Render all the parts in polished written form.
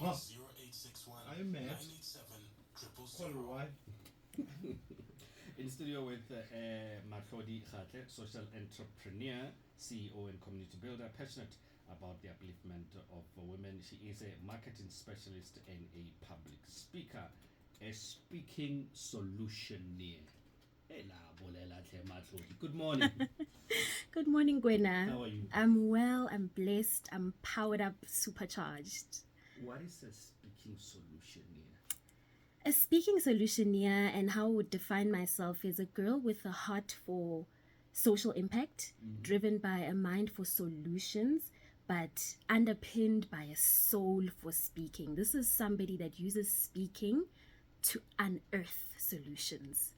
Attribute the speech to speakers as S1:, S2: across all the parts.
S1: I'm Matt. Call why?
S2: In studio with Mahlodi Kgatle, social entrepreneur, CEO and community builder, passionate about the upliftment of women. She is a marketing specialist and a public speaker, a speaking solutioneer. Good morning.
S3: Good morning, Gwena.
S2: How are you?
S3: I'm well, I'm blessed, I'm powered up, supercharged.
S2: What is a speaking solutioneer?
S3: A speaking solutioneer, and how I would define myself, is a girl with a heart for social impact, driven by a mind for solutions, but underpinned by a soul for speaking. This is somebody that uses speaking to unearth solutions.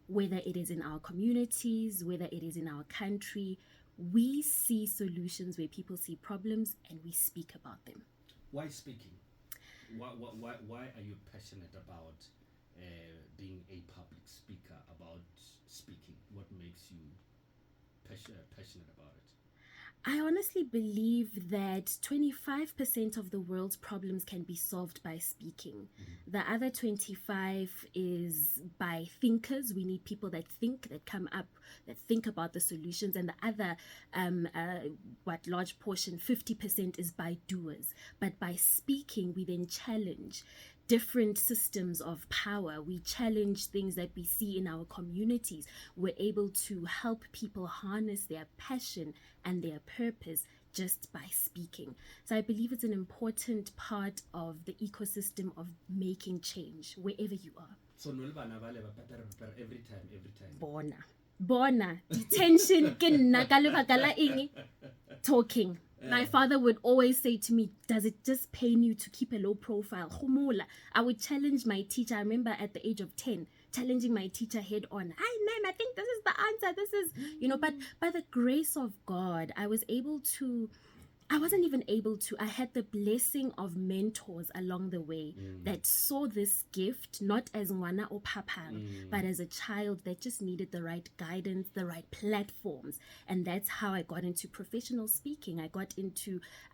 S3: Whether it is in our communities, whether it is in our country, we see solutions where people see problems and we speak about them.
S2: Why speaking? Why are you passionate about being a public speaker, about speaking? What makes you passionate about it?
S3: I honestly believe that 25% of the world's problems can be solved by speaking. The other 25 is by thinkers. We need people that think, that come up, that think about the solutions. And the other, large portion, 50%, is by doers. But by speaking, we then challenge different systems of power. We challenge things that we see in our communities. We're able to help people harness their passion and their purpose just by speaking. So I believe it's an important part of the ecosystem of making change wherever you are.
S2: So every time.
S3: Bona. Detention ke nna ka lebaka la eng? Talking. My father would always say to me, does it just pain you to keep a low profile? I would challenge my teacher. I remember at the age of 10, challenging my teacher head on. Hi, ma'am, I think this is the answer. This is, but by the grace of God, I wasn't even able to. I had the blessing of mentors along the way that saw this gift, not as ngwana or papang, but as a child that just needed the right guidance, the right platforms. And that's how I got into professional speaking. I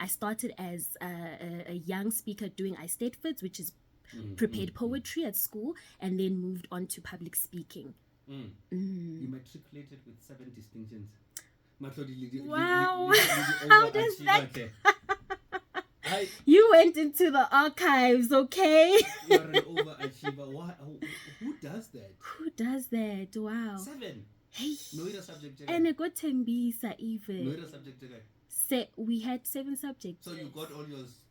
S3: started as a young speaker doing Eisteddfods, which is prepared poetry at school, and then moved on to public speaking.
S2: You matriculated with 7 distinctions.
S3: Wow. How does that? You went into the archives, okay?
S2: You're an overachiever. Who does that?
S3: Who does that? Wow.
S2: 7.
S3: Hey.
S2: No subject.
S3: And I got Tembisa even.
S2: No subject.
S3: We had 7 subjects.
S2: So you got all yours.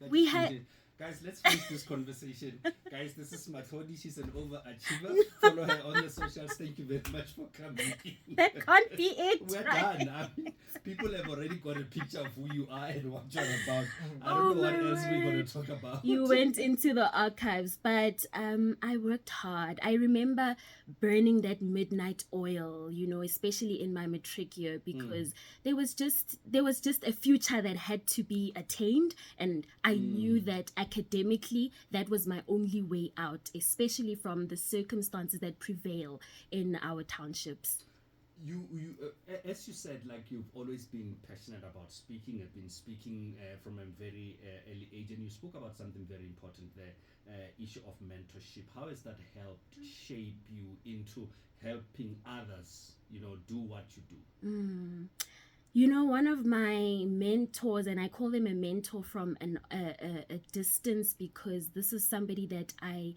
S3: We had.
S2: Guys, let's finish this conversation. Guys, this is Mahlodi. She's an overachiever. Follow her on the socials. Thank you very much for coming.
S3: That can't be it.
S2: We're done. People have already got a picture of who you are and what you're about. I don't know what else we're going to talk about.
S3: You went into the archives, but I worked hard. I remember burning that midnight oil, especially in my matric year, because there was just a future that had to be attained, and I knew that academically that was my only way out, especially from the circumstances that prevail in our townships.
S2: You as you said, like, you've always been passionate about speaking. Have been speaking from a very early age, and you spoke about something very important, the issue of mentorship. How has that helped shape you into helping others, do what you do?
S3: One of my mentors, and I call him a mentor from a distance, because this is somebody that I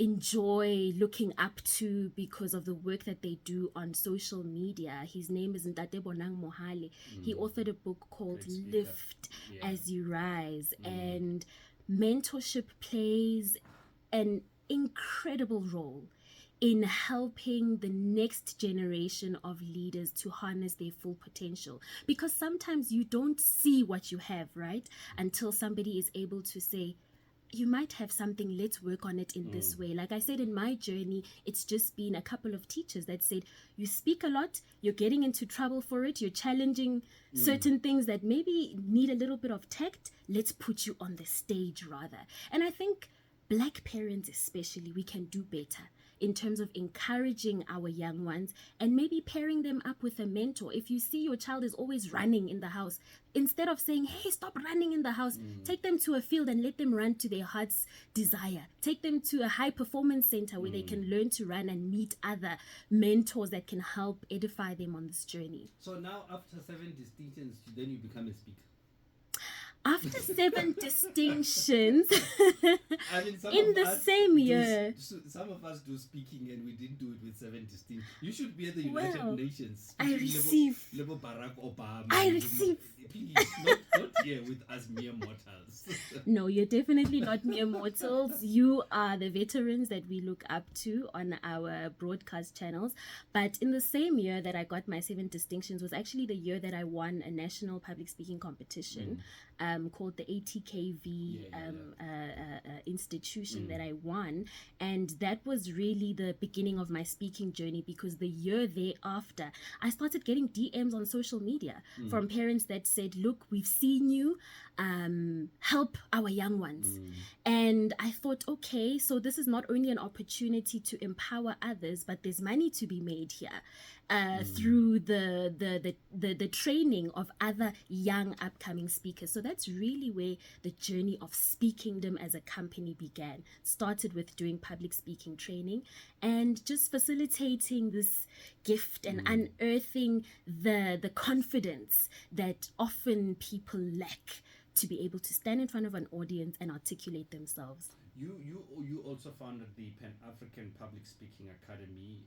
S3: enjoy looking up to because of the work that they do on social media. His name is Ntate Bonang Mohale. He authored a book called Lift as You Rise. And mentorship plays an incredible role in helping the next generation of leaders to harness their full potential. Because sometimes you don't see what you have, right? Until somebody is able to say, you might have something, let's work on it in this way. Like I said, in my journey, it's just been a couple of teachers that said, you speak a lot, you're getting into trouble for it, you're challenging certain things that maybe need a little bit of tact, let's put you on the stage rather. And I think Black parents especially, we can do better. in terms of encouraging our young ones and maybe pairing them up with a mentor. If you see your child is always running in the house, instead of saying, hey, stop running in the house, take them to a field and let them run to their heart's desire. Take them to a high performance center where they can learn to run and meet other mentors that can help edify them on this journey.
S2: So now, after 7 distinctions, then you become a speaker.
S3: After 7 distinctions
S2: I mean,
S3: in the same year.
S2: Some of us do speaking and we didn't do it with 7 distinctions. You should be at the United Nations.
S3: I receive.
S2: Level Barack Obama.
S3: I receive.
S2: Please, not here with us mere mortals.
S3: No, you're definitely not mere mortals. You are the veterans that we look up to on our broadcast channels. But in the same year that I got my 7 distinctions was actually the year that I won a national public speaking competition. Called the ATKV institution that I won, and that was really the beginning of my speaking journey, because the year thereafter I started getting DMs on social media from parents that said, look, we've seen you, help our young ones. And I thought, okay, so this is not only an opportunity to empower others, but there's money to be made here through the training of other young upcoming speakers. So that's really where the journey of Speakingdom as a company began. Started with doing public speaking training and just facilitating this gift and unearthing the confidence that often people lack to be able to stand in front of an audience and articulate themselves.
S2: You also founded the Pan-African Public Speaking Academy.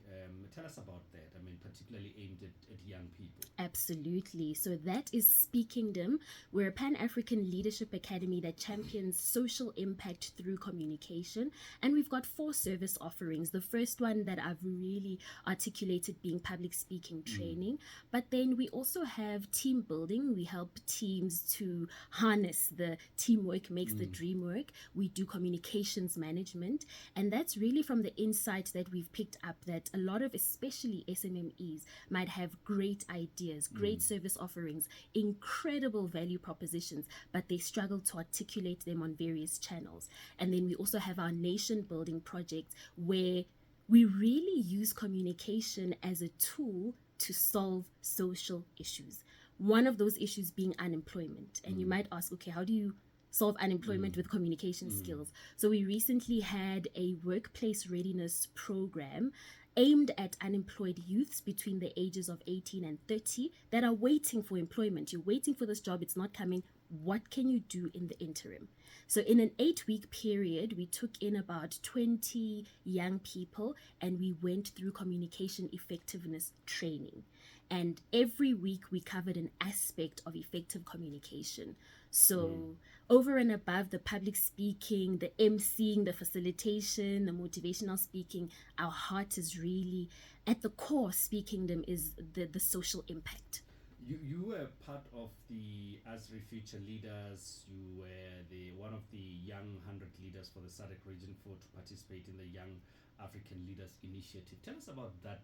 S2: Tell us about that. I mean, particularly aimed at young people.
S3: Absolutely. So that is Speakingdom. We're a Pan-African Leadership Academy that champions social impact through communication. And we've got 4 service offerings. The first one that I've really articulated being public speaking training. But then we also have team building. We help teams to harness the teamwork makes the dream work. We do communications management, and that's really from the insight that we've picked up that a lot of especially SMMEs might have great ideas, great service offerings, incredible value propositions, but they struggle to articulate them on various channels. And then we also have our nation building project where we really use communication as a tool to solve social issues. One of those issues being unemployment. And you might ask, okay, how do you solve unemployment with communication skills? So we recently had a workplace readiness program aimed at unemployed youths between the ages of 18 and 30 that are waiting for employment. You're waiting for this job, it's not coming. What can you do in the interim? So in an 8-week period, we took in about 20 young people and we went through communication effectiveness training. And every week we covered an aspect of effective communication. So over and above the public speaking, the emceeing, the facilitation, the motivational speaking, our heart is really at the core. Speakingdom is the social impact.
S2: You were part of the ASRI Future Leaders. You were one of the young 100 leaders for the SADC region to participate in the Young African Leaders Initiative. Tell us about that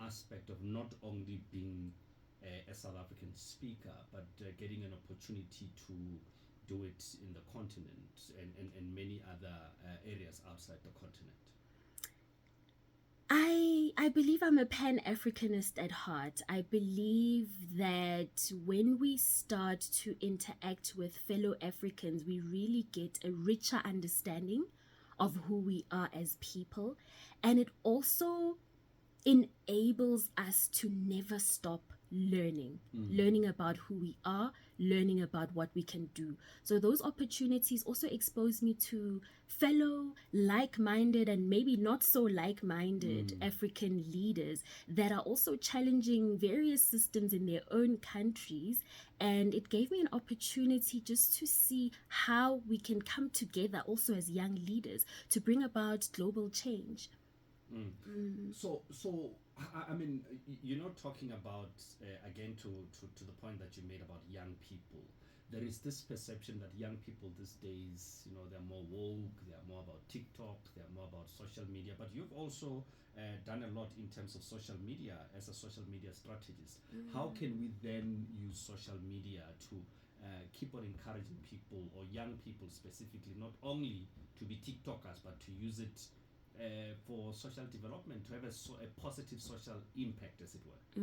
S2: aspect of not only being a South African speaker, but getting an opportunity to do it in the continent and many other areas outside the continent.
S3: I believe I'm a Pan-Africanist at heart. I believe that when we start to interact with fellow Africans, we really get a richer understanding of who we are as people. And it also enables us to never stop learning about who we are, learning about what we can do. So those opportunities also expose me to fellow like-minded and maybe not so like-minded African leaders that are also challenging various systems in their own countries. And it gave me an opportunity just to see how we can come together also as young leaders to bring about global change.
S2: So I mean, you're not talking about again to the point that you made about young people. There is this perception that young people these days, they're more woke, they're more about TikTok, they're more about social media. But you've also done a lot in terms of social media as a social media strategist. How can we then use social media to keep on encouraging people, or young people specifically, not only to be TikTokers, but to use it for social development, to have a positive social impact, as it were?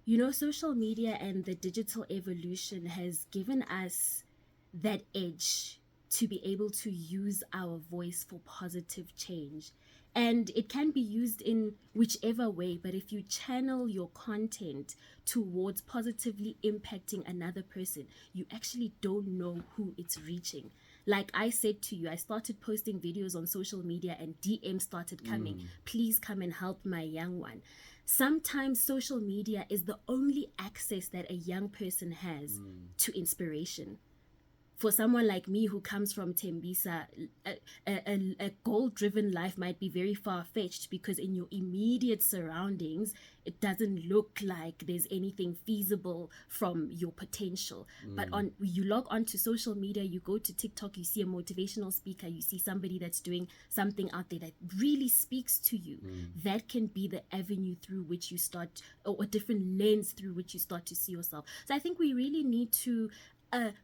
S3: You know, social media and the digital evolution has given us that edge to be able to use our voice for positive change. And it can be used in whichever way, but if you channel your content towards positively impacting another person, you actually don't know who it's reaching. Like I said to you, I started posting videos on social media and DMs started coming. Please come and help my young one. Sometimes social media is the only access that a young person has to inspiration. For someone like me who comes from Tembisa, a goal-driven life might be very far-fetched because in your immediate surroundings, it doesn't look like there's anything feasible from your potential. But you log onto social media, you go to TikTok, you see a motivational speaker, you see somebody that's doing something out there that really speaks to you. That can be the avenue through which you start, or a different lens through which you start to see yourself. So I think we really need to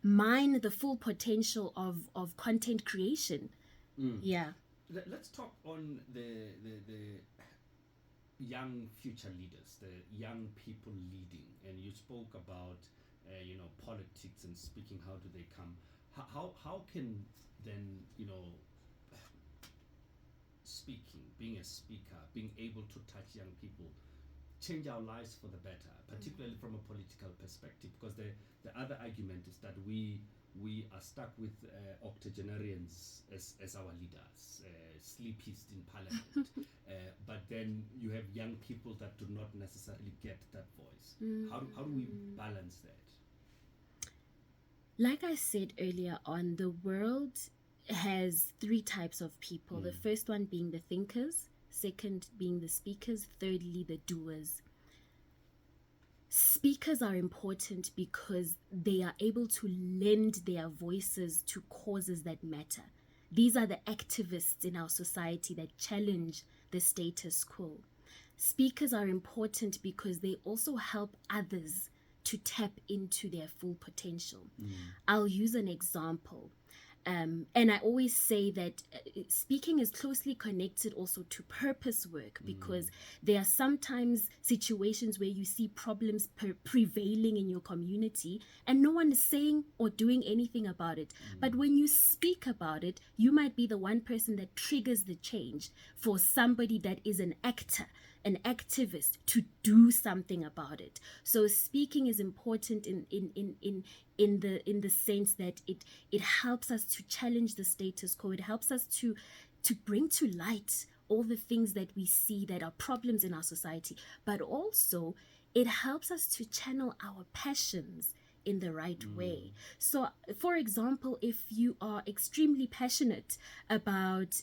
S3: mine the full potential of content creation. Yeah.
S2: Let's talk on the young future leaders, the young people leading. And you spoke about politics and speaking. How do they come? How can then speaking, being a speaker, being able to touch young people, change our lives for the better, particularly from a political perspective? Because the other argument is that we are stuck with octogenarians as our leaders, sleepiest in parliament, but then you have young people that do not necessarily get that voice. How do we balance that?
S3: Like I said earlier on, the world has three types of people. The first one being the thinkers, second being the speakers, thirdly the doers. Speakers are important because they are able to lend their voices to causes that matter. These are the activists in our society that challenge the status quo. Speakers are important because they also help others to tap into their full potential. I'll use an example. And I always say that speaking is closely connected also to purpose work, because there are sometimes situations where you see problems prevailing in your community and no one is saying or doing anything about it. But when you speak about it, you might be the one person that triggers the change for somebody that is an actor, an activist, to do something about it. So speaking is important in the sense that it helps us to challenge the status quo. It helps us to bring to light all the things that we see that are problems in our society, but also it helps us to channel our passions in the right way. So, for example, if you are extremely passionate about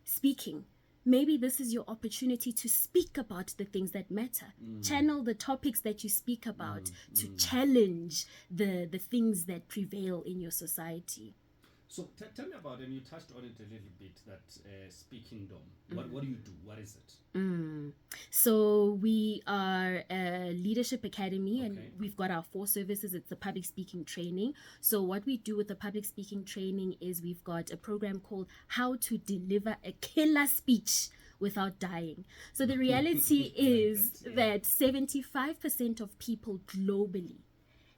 S3: speaking, maybe this is your opportunity to speak about the things that matter. Channel the topics that you speak about to challenge the things that prevail in your society.
S2: So tell me about, and you touched on it a little bit, that speaking dome. What do you do? What is it?
S3: So we are a leadership academy, and we've got our 4 services. It's the public speaking training. So what we do with the public speaking training is we've got a program called How to Deliver a Killer Speech Without Dying. So the reality is that 75% of people globally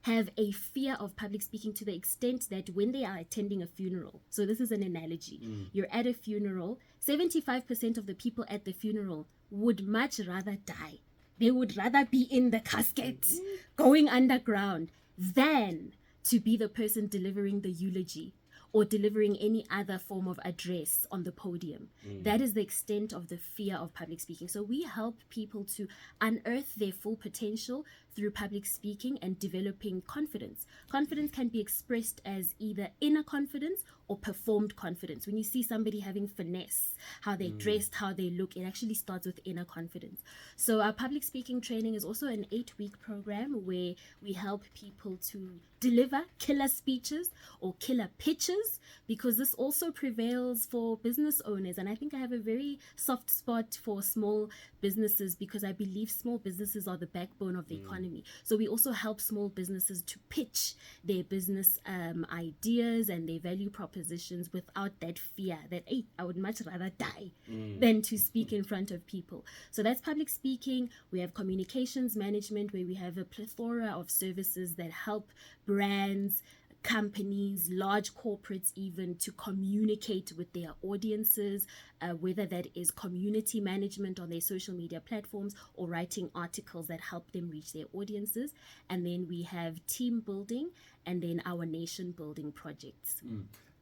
S3: have a fear of public speaking, to the extent that when they are attending a funeral, so this is an analogy, you're at a funeral, 75% of the people at the funeral would much rather die. They would rather be in the casket, going underground, than to be the person delivering the eulogy or delivering any other form of address on the podium. That is the extent of the fear of public speaking. So we help people to unearth their full potential through public speaking and developing confidence. Confidence can be expressed as either inner confidence or performed confidence. When you see somebody having finesse, how they're dressed, how they look, it actually starts with inner confidence. So our public speaking training is also an 8-week program where we help people to deliver killer speeches or killer pitches, because this also prevails for business owners. And I think I have a very soft spot for small businesses, because I believe small businesses are the backbone of the economy. economy. So we also help small businesses to pitch their business ideas and their value propositions without that fear that, hey, I would much rather die than to speak in front of people. So that's public speaking. We have communications management, where we have a plethora of services that help brands, companies, large corporates even, to communicate with their audiences, whether that is community management on their social media platforms or writing articles that help them reach their audiences. And then we have team building, and then our nation building projects.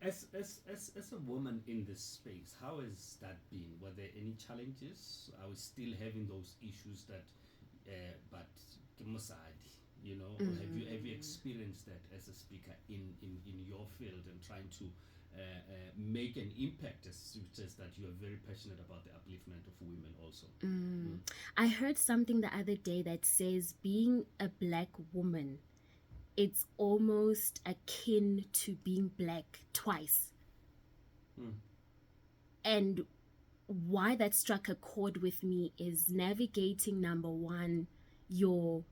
S2: As a woman in this space, how has that been? Were there any challenges? Are we still having those issues that, but you know, have you experienced that as a speaker in your field and trying to make an impact, as you says that you are very passionate about the upliftment of women also?
S3: I heard something the other day that says being a black woman, it's almost akin to being black twice. And why that struck a chord with me is navigating, number one, your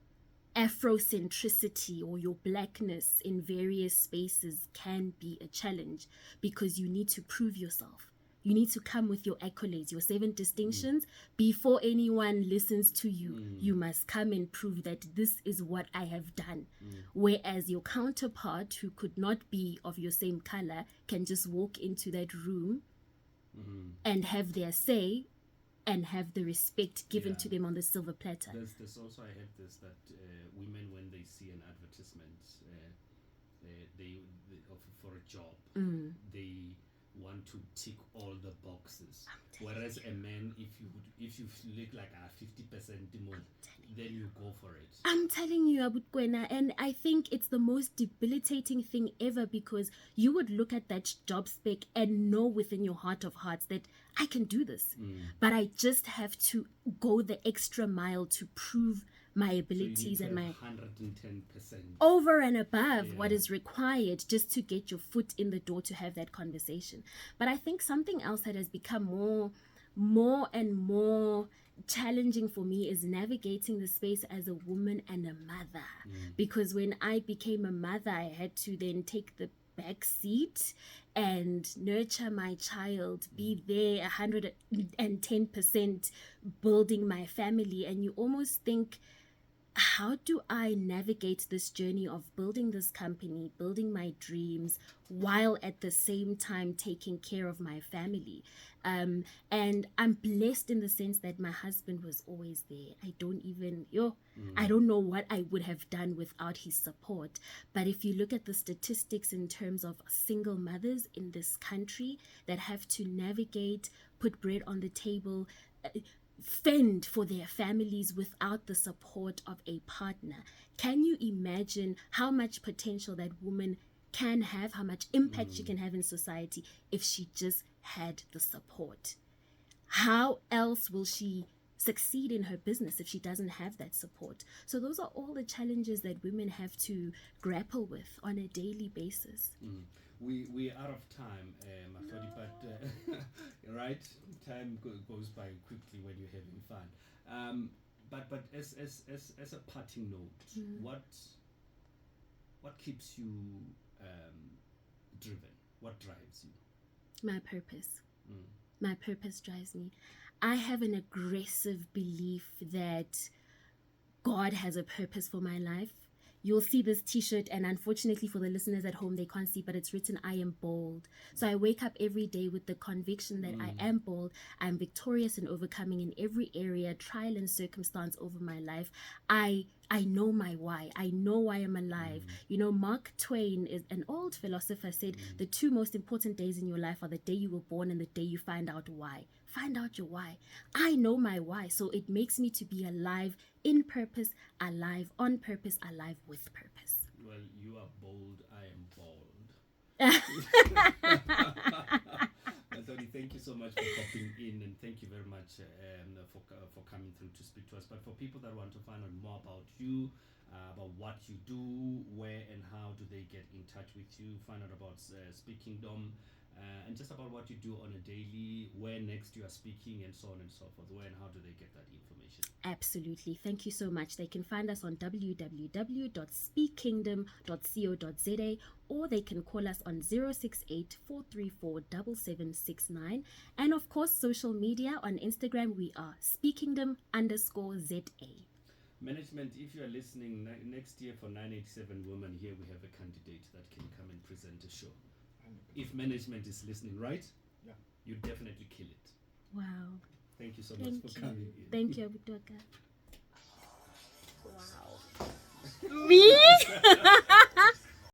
S3: Afrocentricity or your blackness in various spaces can be a challenge, because you need to prove yourself. You need to come with your accolades, your 7 distinctions. Before anyone listens to you, you must come and prove that this is what I have done. Whereas your counterpart, who could not be of your same color, can just walk into that room and have their say and have the respect given to them on the silver platter.
S2: There's also, I heard this, that women, when they see an advertisement they for a job, they want to tick all the boxes. Whereas a man, if you look like a 50% more, then you go for it.
S3: I'm telling you, Abutkwena, and I think it's the most debilitating thing ever, because you would look at that job spec and know within your heart of hearts that I can do this, but I just have to go the extra mile to prove my abilities
S2: so
S3: and my
S2: 110%
S3: over and above what is required just to get your foot in the door to have that conversation. But I think something else that has become more and more challenging for me is navigating the space as a woman and a mother. Because when I became a mother, I had to then take the back seat and nurture my child, be there 110% building my family. And you almost think, how do I navigate this journey of building this company, building my dreams, while at the same time taking care of my family? And I'm blessed in the sense that my husband was always there. I don't know what I would have done without his support. But if you look at the statistics in terms of single mothers in this country that have to navigate, put bread on the table, fend for their families without the support of a partner. Can you imagine how much potential that woman can have, how much impact she can have in society if she just had the support? How else will she succeed in her business if she doesn't have that support? So those are all the challenges that women have to grapple with on a daily basis.
S2: We are out of time, Mahlodi, but right, time goes by quickly when you're having fun. But as a parting note, what keeps you driven? What drives you?
S3: My purpose. My purpose drives me. I have an aggressive belief that God has a purpose for my life. You'll see this t-shirt, and unfortunately for the listeners at home, they can't see, but it's written, I am bold. So I wake up every day with the conviction that I am bold. I'm victorious and overcoming in every area, trial and circumstance over my life. I know my why. I know why I'm alive. You know, Mark Twain, is an old philosopher, said the 2 most important days in your life are the day you were born and the day you find out why. Find out your why. I know my why, so it makes me to be alive in purpose, alive on purpose, alive with purpose.
S2: Well, you are bold, I am bold. Mahlodi, thank you so much for popping in, and thank you very much for coming through to speak to us. But for people that want to find out more about you, about what you do, where and how do they get in touch with you, find out about Speaking Dom, and just about what you do on a daily, where next you are speaking, and so on and so forth. Where and how do they get that information?
S3: Absolutely. Thank you so much. They can find us on www.speakkingdom.co.za, or they can call us on 068 434 7769. And of course, social media on Instagram, we are speakkingdom_ZA.
S2: Management, if you are listening next year for 987 Women, here we have a candidate that can come and present a show. If management is listening, right?
S1: Yeah.
S2: You definitely kill it.
S3: Wow.
S2: Thank you so much for coming in.
S3: Thank you, Abitoka. Wow. Me?